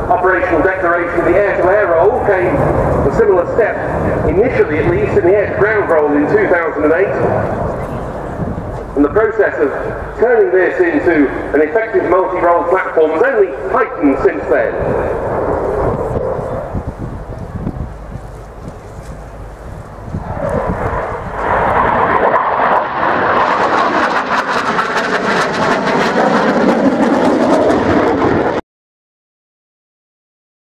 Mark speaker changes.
Speaker 1: operational declaration of the air-to-air roll came a similar step, initially at least, in the air-to-ground roll in 2008. And the process of turning this into an effective multi-role platform has only heightened since then.